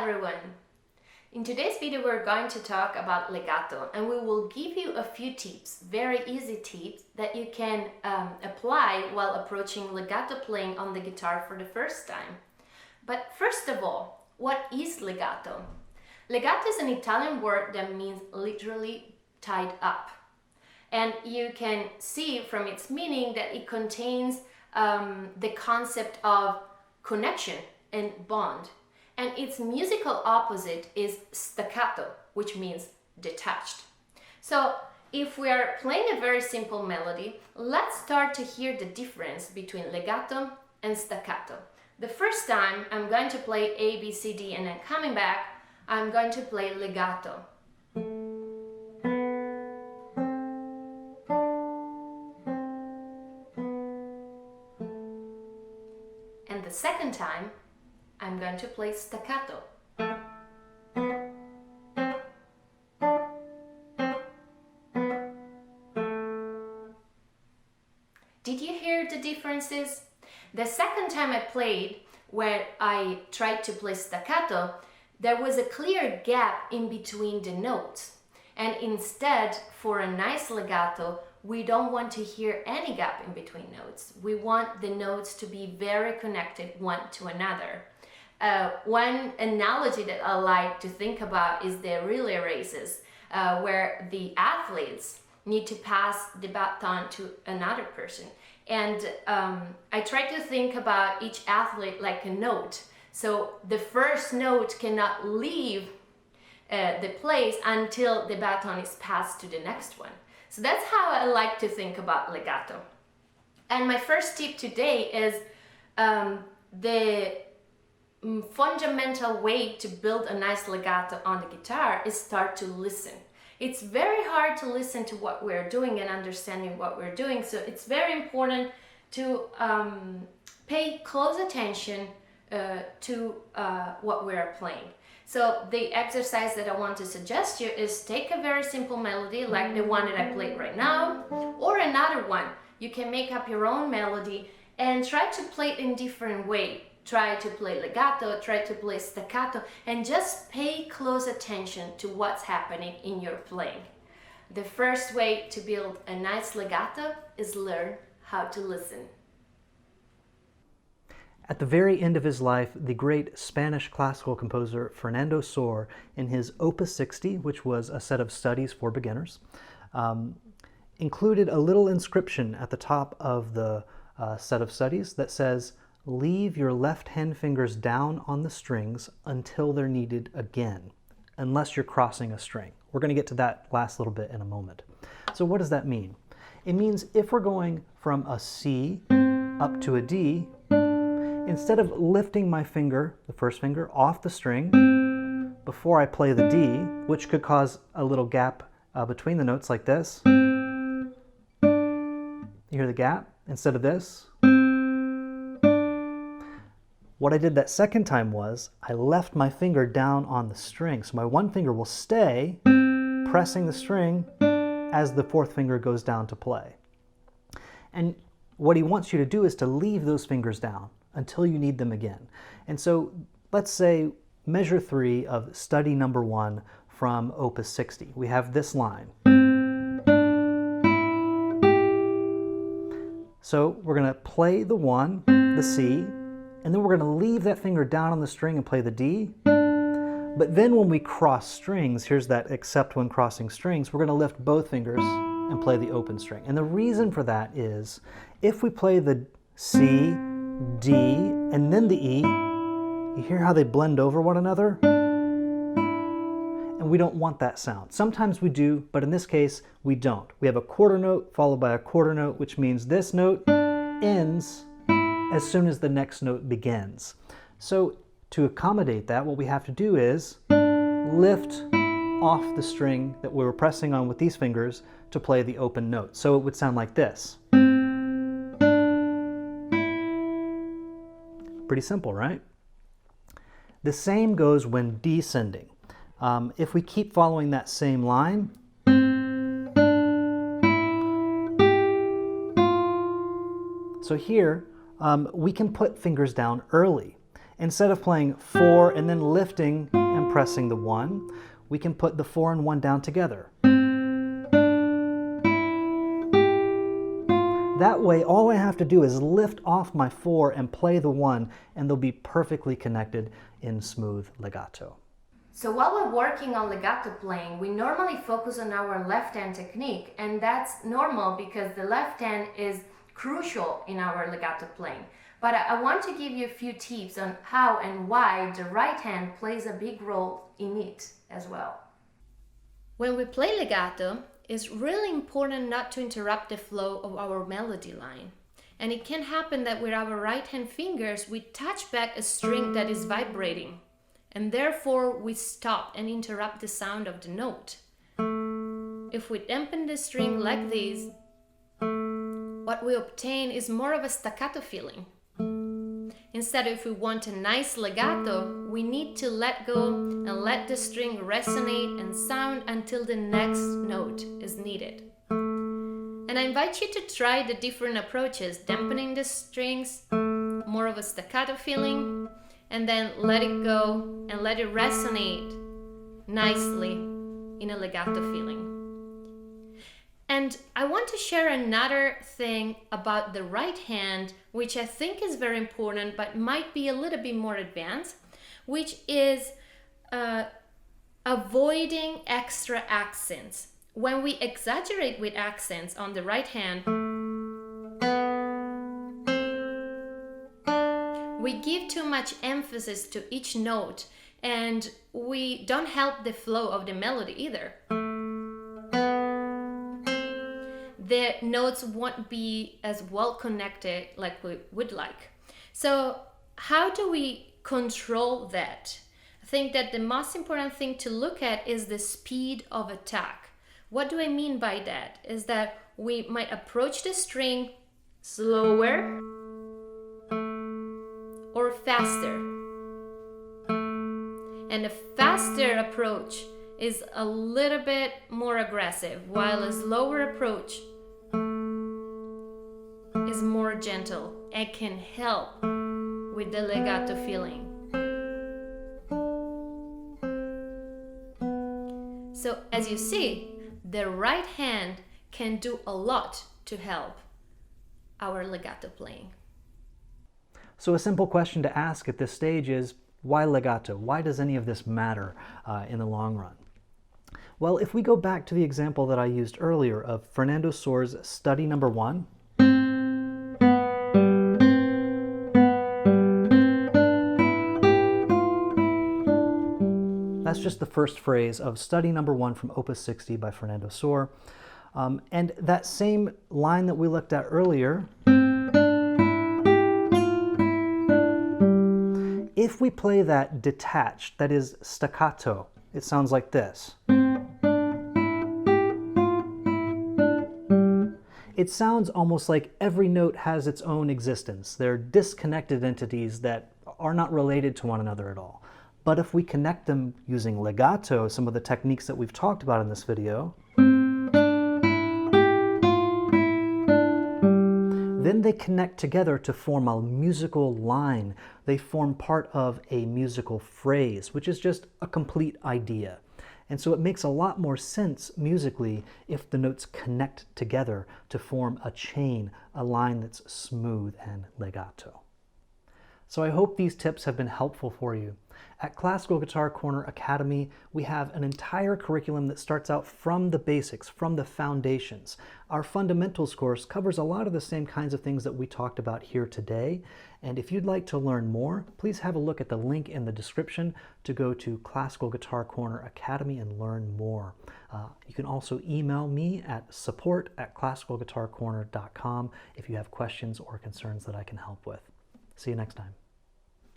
everyone! In today's video we're going to talk about legato, and we will give you a few tips, very easy tips that you can apply while approaching legato playing on the guitar for the first time. But first of all, what is legato? Legato is an Italian word that means literally tied up. And you can see from its meaning that it contains the concept of connection and bond. And its musical opposite is staccato, which means detached. So if we are playing a very simple melody, let's start to hear the difference between legato and staccato. The first time I'm going to play A, B, C, D, and then coming back, I'm going to play legato. And the second time, I'm going to play staccato. Did you hear the differences? The second time I played, where I tried to play staccato, there was a clear gap in between the notes. And instead, for a nice legato, we don't want to hear any gap in between notes. We want the notes to be very connected one to another. One analogy that I like to think about is the relay races, where the athletes need to pass the baton to another person. And I try to think about each athlete like a note. So the first note cannot leave the place until the baton is passed to the next one. So that's how I like to think about legato. And my first tip today is the fundamental way to build a nice legato on the guitar is start to listen. It's very hard to listen to what we're doing and understanding what we're doing, so it's very important to pay close attention to what we're playing. So the exercise that I want to suggest you is take a very simple melody like the one that I played right now, or another one. You can make up your own melody and try to play it in different way. Try to play legato, try to play staccato, and just pay close attention to what's happening in your playing. The first way to build a nice legato is learn how to listen. At the very end of his life, the great Spanish classical composer Fernando Sor, in his Opus 60, which was a set of studies for beginners, included a little inscription at the top of the set of studies that says, "Leave your left hand fingers down on the strings until they're needed again, unless you're crossing a string." We're going to get to that last little bit in a moment. So what does that mean? It means if we're going from a C up to a D, instead of lifting my finger, the first finger, off the string before I play the D, which could cause a little gap between the notes like this. You hear the gap? Instead of this. What I did that second time was I left my finger down on the string. So my one finger will stay pressing the string as the fourth finger goes down to play. And what he wants you to do is to leave those fingers down until you need them again. And so let's say measure 3 of study number 1 from Opus 60. We have this line. So we're going to play the 1, the C, and then we're going to leave that finger down on the string and play the D. But then when we cross strings, here's that except when crossing strings, we're going to lift both fingers and play the open string. And the reason for that is if we play the C, D, and then the E, you hear how they blend over one another? And we don't want that sound. Sometimes we do, but in this case, we don't. We have a quarter note followed by a quarter note, which means this note ends as soon as the next note begins. So to accommodate that, what we have to do is lift off the string that we were pressing on with these fingers to play the open note. So it would sound like this. Pretty simple, right? The same goes when descending. If we keep following that same line, so here we can put fingers down early. Instead of playing 4 and then lifting and pressing the 1, we can put the 4 and 1 down together. That way, all I have to do is lift off my 4 and play the 1, and they'll be perfectly connected in smooth legato. So while we're working on legato playing, we normally focus on our left hand technique, and that's normal because the left hand is crucial in our legato playing. But I want to give you a few tips on how and why the right hand plays a big role in it as well. When we play legato, it's really important not to interrupt the flow of our melody line. And it can happen that with our right hand fingers, we touch back a string that is vibrating, and therefore we stop and interrupt the sound of the note. If we dampen the string like this, what we obtain is more of a staccato feeling. Instead, if we want a nice legato, we need to let go and let the string resonate and sound until the next note is needed. And I invite you to try the different approaches, dampening the strings, more of a staccato feeling, and then let it go and let it resonate nicely in a legato feeling. And I want to share another thing about the right hand, which I think is very important, but might be a little bit more advanced, which is avoiding extra accents. When we exaggerate with accents on the right hand, we give too much emphasis to each note, and we don't help the flow of the melody either. The notes won't be as well connected like we would like. So how do we control that? I think that the most important thing to look at is the speed of attack. What do I mean by that? Is that we might approach the string slower or faster. And a faster approach is a little bit more aggressive, while a slower approach is more gentle and can help with the legato feeling. So as you see, the right hand can do a lot to help our legato playing. So a simple question to ask at this stage is, why legato? Why does any of this matter in the long run? Well, if we go back to the example that I used earlier of Fernando Sor's study number 1, that's just the first phrase of study number 1 from Opus 60 by Fernando Sor. And that same line that we looked at earlier, if we play that detached, that is staccato, it sounds like this. It sounds almost like every note has its own existence. They're disconnected entities that are not related to one another at all. But if we connect them using legato, some of the techniques that we've talked about in this video, then they connect together to form a musical line. They form part of a musical phrase, which is just a complete idea. And so it makes a lot more sense musically if the notes connect together to form a chain, a line that's smooth and legato. So I hope these tips have been helpful for you. At Classical Guitar Corner Academy, we have an entire curriculum that starts out from the basics, from the foundations. Our fundamentals course covers a lot of the same kinds of things that we talked about here today. And if you'd like to learn more, please have a look at the link in the description to go to Classical Guitar Corner Academy and learn more. You can also email me at support@classicalguitarcorner.com if you have questions or concerns that I can help with. See you next time.